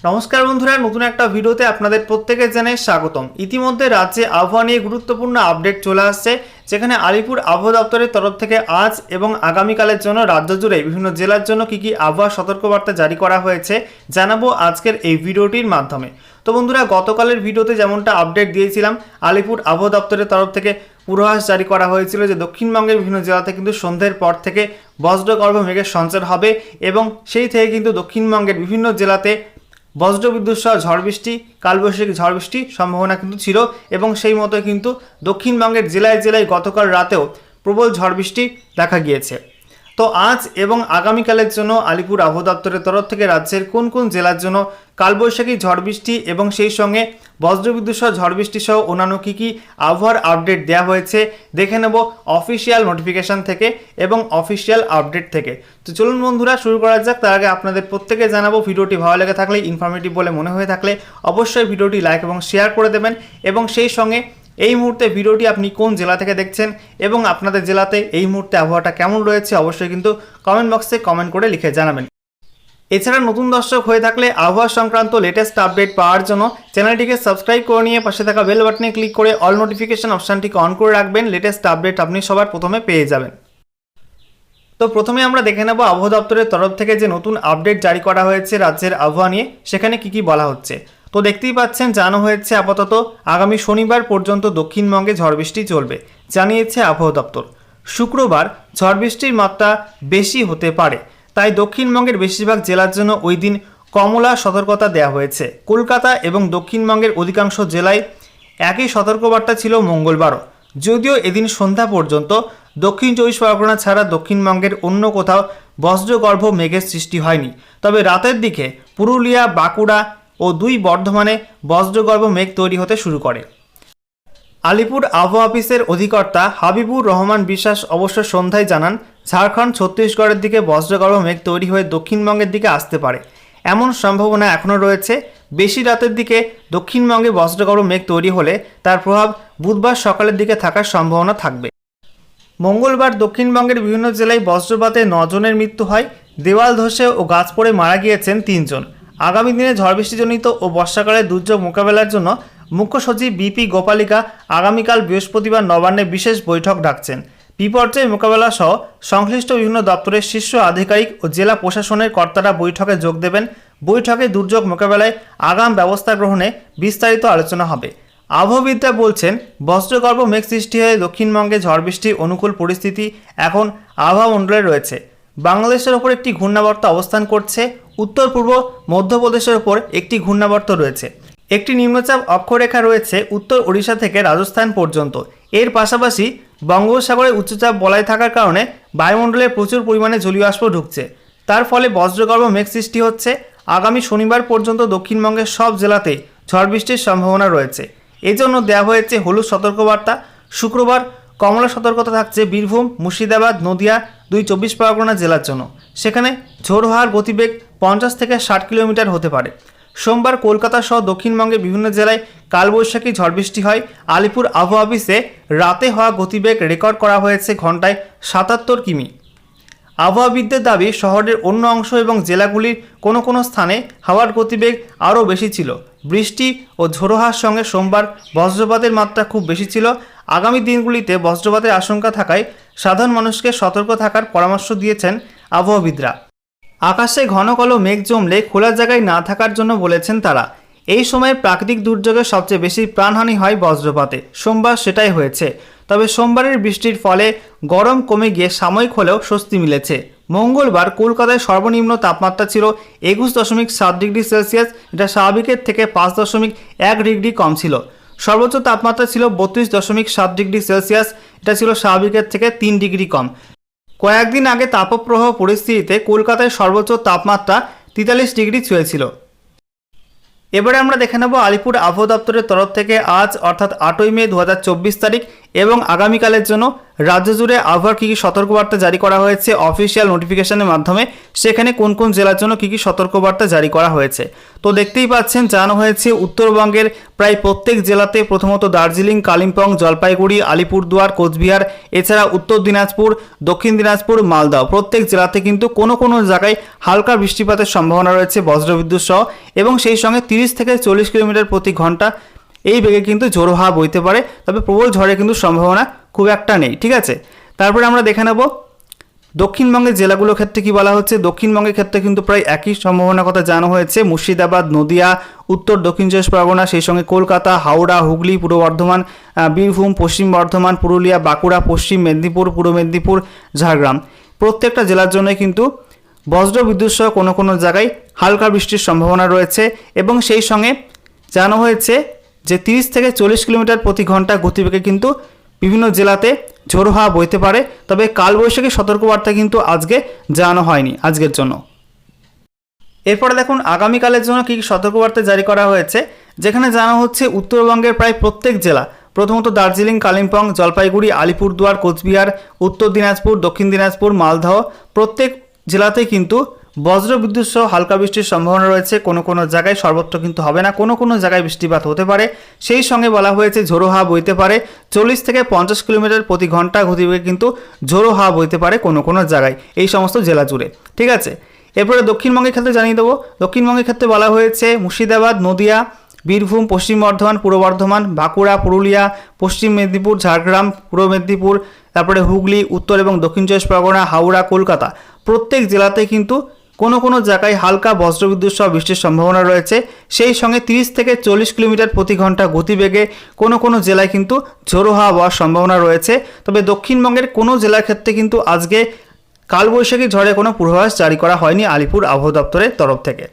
নমস্কার বন্ধুরা, নতুন একটা ভিডিওতে আপনাদের প্রত্যেকে জানাই স্বাগতম। ইতিমধ্যে রাজ্যে আবহাওয়া নিয়ে গুরুত্বপূর্ণ আপডেট চলে আসছে, যেখানে আলিপুর আবহাওয়া দপ্তরের তরফ থেকে আজ এবং আগামীকালের জন্য রাজ্য জুড়ে বিভিন্ন জেলার জন্য কী কী আবহাওয়া সতর্কবার্তা জারি করা হয়েছে জানাবো আজকের এই ভিডিওটির মাধ্যমে। তো বন্ধুরা, গতকালের ভিডিওতে যেমনটা আপডেট দিয়েছিলাম, আলিপুর আবহাওয়া দপ্তরের তরফ থেকে পূর্বাভাস জারি করা হয়েছিল যে দক্ষিণবঙ্গের বিভিন্ন জেলাতে কিন্তু সন্ধ্যের পর থেকে বজ্রগর্ভ মেঘের সঞ্চার হবে এবং সেই থেকে কিন্তু দক্ষিণবঙ্গের বিভিন্ন জেলাতে বজ্রবিদ্যুৎ সহ ঝড় বৃষ্টি, কালবৈশাখী ঝড় বৃষ্টির সম্ভাবনা কিন্তু ছিল এবং সেই মতো কিন্তু দক্ষিণবঙ্গের জেলায় জেলায় গতকাল রাতেও প্রবল ঝড় বৃষ্টি দেখা গিয়েছে। তো আজ এবং আগামীকালের জন্য আলিপুর আবহাওয়া দপ্তরের তরফ থেকে রাজ্যের কোন কোন জেলার জন্য কালবৈশাখী ঝড় বৃষ্টি এবং সেই সঙ্গে বজ্রবিদ্যুৎ সহ ঝড় বৃষ্টি সহ অন্যান্য কী কী আবহাওয়ার আপডেট দেওয়া হয়েছে দেখে নেব অফিসিয়াল নোটিফিকেশান থেকে এবং অফিসিয়াল আপডেট থেকে। তো চলুন বন্ধুরা, শুরু করা যাক। তার আগে আপনাদের প্রত্যেকে জানাবো, ভিডিওটি ভালো লেগে থাকলে, ইনফরমেটিভ বলে মনে হয়ে থাকলে অবশ্যই ভিডিওটি লাইক এবং শেয়ার করে দেবেন এবং সেই সঙ্গে এই মুহূর্তে ভিডিওটি আপনি কোন জেলা থেকে দেখছেন এবং আপনাদের জেলাতে এই মুহূর্তে আবহাওয়াটা কেমন রয়েছে অবশ্যই কিন্তু কমেন্ট বক্সে কমেন্ট করে লিখে জানাবেন। এছাড়া নতুন দর্শক হয়ে থাকলে আবহাওয়া সংক্রান্ত লেটেস্ট আপডেট পাওয়ার জন্য চ্যানেলটিকে সাবস্ক্রাইব করে নিয়ে পাশে থাকা বেল বাটনে ক্লিক করে অল নোটিফিকেশন অপশানটিকে অন করে রাখবেন। লেটেস্ট আপডেট আপনি সবার প্রথমে পেয়ে যাবেন। তো প্রথমে আমরা দেখে নেব আবহাওয়া দপ্তরের তরফ থেকে যে নতুন আপডেট জারি করা হয়েছে রাজ্যের আবহাওয়া নিয়ে, সেখানে কি কি বলা হচ্ছে। তো দেখতেই পাচ্ছেন, জানানো হয়েছে আপাতত আগামী শনিবার পর্যন্ত দক্ষিণবঙ্গে ঝড় বৃষ্টি চলবে, জানিয়েছে আবহাওয়া দপ্তর। শুক্রবার ঝড় বৃষ্টির মাত্রা বেশি হতে পারে, তাই দক্ষিণবঙ্গের বেশিরভাগ জেলার জন্য ওই দিন কমলা সতর্কতা দেওয়া হয়েছে। কলকাতা এবং দক্ষিণবঙ্গের অধিকাংশ জেলায় একই সতর্কবার্তা ছিল মঙ্গলবারও, যদিও এদিন সন্ধ্যা পর্যন্ত দক্ষিণ 24 পরগনা ছাড়া দক্ষিণবঙ্গের অন্য কোথাও বজ্রগর্ভ মেঘের সৃষ্টি হয়নি। তবে রাতের দিকে পুরুলিয়া, বাঁকুড়া ও 2 বর্ধমানে বজ্রগর্ভ মেঘ তৈরি হতে শুরু করে। আলিপুর আবহাওয়া অফিসের অধিকর্তা হাবিবুর রহমান বিশ্বাস অবশ্য সন্ধ্যায় জানান, ঝাড়খণ্ড, ছত্তিশগড়ের দিকে বজ্রগর্ভ মেঘ তৈরি হয়ে দক্ষিণবঙ্গের দিকে আসতে পারে, এমন সম্ভাবনা এখনও রয়েছে। বেশি রাতের দিকে দক্ষিণবঙ্গে বজ্রগর্ভ মেঘ তৈরি হলে তার প্রভাব বুধবার সকালের দিকে থাকার সম্ভাবনা থাকবে। মঙ্গলবার দক্ষিণবঙ্গের বিভিন্ন জেলায় বজ্রপাতে 9 জনের মৃত্যু হয়, দেওয়াল ধসে ও গাছ পড়ে মারা গিয়েছেন 3 জন। আগামী দিনে ঝড় বৃষ্টিজনিত ও বর্ষাকালের দুর্যোগ মোকাবেলার জন্য মুখ্য সচিব বিপি গোপালিকা আগামীকাল বৃহস্পতিবার নবান্নে বিশেষ বৈঠক ডাকছেন। বিপর্যয় মোকাবেলা সহ সংশ্লিষ্ট বিভিন্ন দপ্তরের শীর্ষ আধিকারিক ও জেলা প্রশাসনের কর্তারা বৈঠকে যোগ দেবেন। বৈঠকে দুর্যোগ মোকাবেলায় আগাম ব্যবস্থা গ্রহণে বিস্তারিত আলোচনা হবে। আবহাওয়াবিদরা বলছেন, বজ্রগর্ভ মেঘ সৃষ্টি হয়ে দক্ষিণবঙ্গে ঝড় বৃষ্টির অনুকূল পরিস্থিতি এখন আবহাওয়া মণ্ডলে রয়েছে। বাংলাদেশের ওপর একটি ঘূর্ণাবর্ত অবস্থান করছে, উত্তর পূর্ব মধ্যপ্রদেশের ওপর একটি ঘূর্ণাবর্ত রয়েছে, একটি নিম্নচাপ অক্ষরেখা রয়েছে উত্তর ওড়িশা থেকে রাজস্থান পর্যন্ত। এর পাশাপাশি বঙ্গোপসাগরে উচ্চচাপ বলয় থাকার কারণে বায়ুমণ্ডলে প্রচুর পরিমাণে জলীয় বাষ্প ঢুকছে, তার ফলে বজ্রগর্ভ মেঘ সৃষ্টি হচ্ছে। আগামী শনিবার পর্যন্ত দক্ষিণবঙ্গের সব জেলাতেই ঝড় বৃষ্টির সম্ভাবনা রয়েছে, এজন্য দেওয়া হয়েছে হলুদ সতর্কবার্তা। শুক্রবার কমলা সতর্কতা থাকছে বীরভূম, মুর্শিদাবাদ, নদিয়া, 2 24 পরগনা জেলার জন্য। সেখানে ঝোড়ো হাওয়ার গতিবেগ 50 থেকে 60 কিলোমিটার হতে পারে। সোমবার কলকাতা সহ দক্ষিণবঙ্গের বিভিন্ন জেলায় কালবৈশাখী ঝড় বৃষ্টি হয়। আলিপুর আবহাওয়া অফিসে রাতে হওয়া গতিবেগ রেকর্ড করা হয়েছে ঘন্টায় 77 কিমি। আবহাওয়াবিদদের দাবি, শহরের অন্য অংশ এবং জেলাগুলির কোনো কোনো স্থানে হাওয়ার গতিবেগ আরও বেশি ছিল। বৃষ্টি ও ঝোড়ো হাওয়ার সঙ্গে সোমবার বজ্রপাতের মাত্রা খুব বেশি ছিল। আগামী দিনগুলিতে বজ্রপাতের আশঙ্কা থাকায় সাধারণ মানুষকে সতর্ক থাকার পরামর্শ দিয়েছেন আবহাওয়াবিদরা। আকাশে ঘন কালো মেঘ জমলে খোলা জায়গায় না থাকার জন্য বলেছেন তারা। এই সময়ে প্রাকৃতিক দুর্যোগে সবচেয়ে বেশি প্রাণহানি হয় বজ্রপাতে, সোমবার সেটাই হয়েছে। তবে সোমবারের বৃষ্টির ফলে গরম কমে গিয়ে সাময়িক হলেও স্বস্তি মিলেছে। মঙ্গলবার কলকাতায় সর্বনিম্ন তাপমাত্রা ছিল 21.7 ডিগ্রি সেলসিয়াস, এটা স্বাভাবিকের থেকে 5.1 ডিগ্রি কম ছিল। সর্বোচ্চ তাপমাত্রা ছিল 32.7 ডিগ্রি সেলসিয়াস, এটা ছিল স্বাভাবিকের থেকে 3 ডিগ্রি কম। কয়েকদিন আগে তাপপ্রবাহ পরিস্থিতিতে কলকাতায় সর্বোচ্চ তাপমাত্রা 43 ডিগ্রি ছুঁয়েছিল। এবারে আমরা দেখে নেব আলিপুর আবহাওয়া দপ্তরের তরফ থেকে আজ অর্থাৎ 8ই মে 2024 তারিখ এবং আগামীকালের জন্য রাজ্য জুড়ে আবহাওয়ার কী কী সতর্কবার্তা জারি করা হয়েছে অফিসিয়াল নোটিফিকেশনের মাধ্যমে, সেখানে কোন কোন জেলার জন্য কী কী সতর্কবার্তা জারি করা হয়েছে। তো দেখতেই পাচ্ছেন জানানো হয়েছে উত্তরবঙ্গের প্রায় প্রত্যেক জেলাতে, প্রথমত দার্জিলিং, কালিম্পং, জলপাইগুড়ি, আলিপুরদুয়ার, কোচবিহার, এছাড়া উত্তর দিনাজপুর, দক্ষিণ দিনাজপুর, মালদহ প্রত্যেক জেলাতে কিন্তু কোনো কোনো জায়গায় হালকা বৃষ্টিপাতের সম্ভাবনা রয়েছে বজ্রবিদ্যুৎ সহ, এবং সেই সঙ্গে 30 থেকে 40 কিলোমিটার প্রতি ঘন্টা এই বেগে কিন্তু ঝোড়ো হাওয়া বইতে পারে, তবে প্রবল ঝড়ে কিন্তু সম্ভাবনা খুব একটা নেই। ঠিক আছে, তারপরে আমরা দেখে নেব দক্ষিণবঙ্গের জেলাগুলোর ক্ষেত্রে কি বলা হচ্ছে। দক্ষিণবঙ্গের ক্ষেত্রে কিন্তু প্রায় একই সম্ভাবনার কথা জানানো হয়েছে। মুর্শিদাবাদ, নদিয়া, উত্তর দক্ষিণ চব্বিশ পরগনা, সেই সঙ্গে কলকাতা, হাওড়া, হুগলি, পূর্ব বর্ধমান, বীরভূম, পশ্চিম বর্ধমান, পুরুলিয়া, বাঁকুড়া, পশ্চিম মেদিনীপুর, পূর্ব মেদিনীপুর, ঝাড়গ্রাম প্রত্যেকটা জেলার জন্য কিন্তু বজ্রবিদ্যুৎ সহ কোনো কোনো জায়গায় হালকা বৃষ্টির সম্ভাবনা রয়েছে, এবং সেই সঙ্গে জানানো হয়েছে যে 30 থেকে 40 কিলোমিটার প্রতি ঘন্টা গতিবেগে কিন্তু বিভিন্ন জেলাতে ঝোড়ো হাওয়া বইতে পারে, তবে কালবৈশাখী সতর্কবার্তা কিন্তু আজকে জানানো হয়নি আজকের জন্য। এরপরে দেখুন আগামীকালের জন্য কী কী সতর্কবার্তা জারি করা হয়েছে, যেখানে জানানো হচ্ছে উত্তরবঙ্গের প্রায় প্রত্যেক জেলা, প্রথমত দার্জিলিং, কালিম্পং, জলপাইগুড়ি, আলিপুরদুয়ার, কোচবিহার, উত্তর দিনাজপুর, দক্ষিণ দিনাজপুর, মালদহ প্রত্যেক জেলাতেই কিন্তু বজ্রবিদ্যুৎ সহ হালকা বৃষ্টির সম্ভাবনা রয়েছে। কোনো কোনো জায়গায় সর্বত্র কিন্তু হবে না, কোনো কোনো জায়গায় বৃষ্টিপাত হতে পারে। সেই সঙ্গে বলা হয়েছে ঝোড়ো হাওয়া বইতে পারে 40 থেকে 50 কিলোমিটার প্রতি ঘন্টা গতিবেগে কিন্তু ঝোড়ো হাওয়া বইতে পারে কোনো কোনো জায়গায় এই সমস্ত জেলা জুড়ে। ঠিক আছে, এরপরে দক্ষিণবঙ্গের ক্ষেত্রে জানিয়ে দেবো। দক্ষিণবঙ্গের ক্ষেত্রে বলা হয়েছে মুর্শিদাবাদ, নদিয়া, বীরভূম, পশ্চিম বর্ধমান, পূর্ব বর্ধমান, বাঁকুড়া, পুরুলিয়া, পশ্চিম মেদিনীপুর, ঝাড়গ্রাম, পূর্ব মেদিনীপুর, তারপরে হুগলি, উত্তর এবং দক্ষিণ চব্বিশ পরগনা, হাওড়া, কলকাতা প্রত্যেক জেলাতে কিন্তু কোনো কোনো জায়গায় হালকা বজ্রবিদ্যুৎ সহ বৃষ্টির সম্ভাবনা রয়েছে। সেই সঙ্গে 30 থেকে 40 কিলোমিটার প্রতি ঘন্টা গতিবেগে কোনো কোনো জেলায় কিন্তু ঝোড়ো হাওয়া হওয়ার সম্ভাবনা রয়েছে। তবে দক্ষিণবঙ্গের কোনো জেলার ক্ষেত্রে কিন্তু আজকে কালবৈশাখী ঝড়ে কোনো পূর্বাভাস জারি করা হয়নি আলিপুর আবহাওয়া দপ্তরের তরফ থেকে।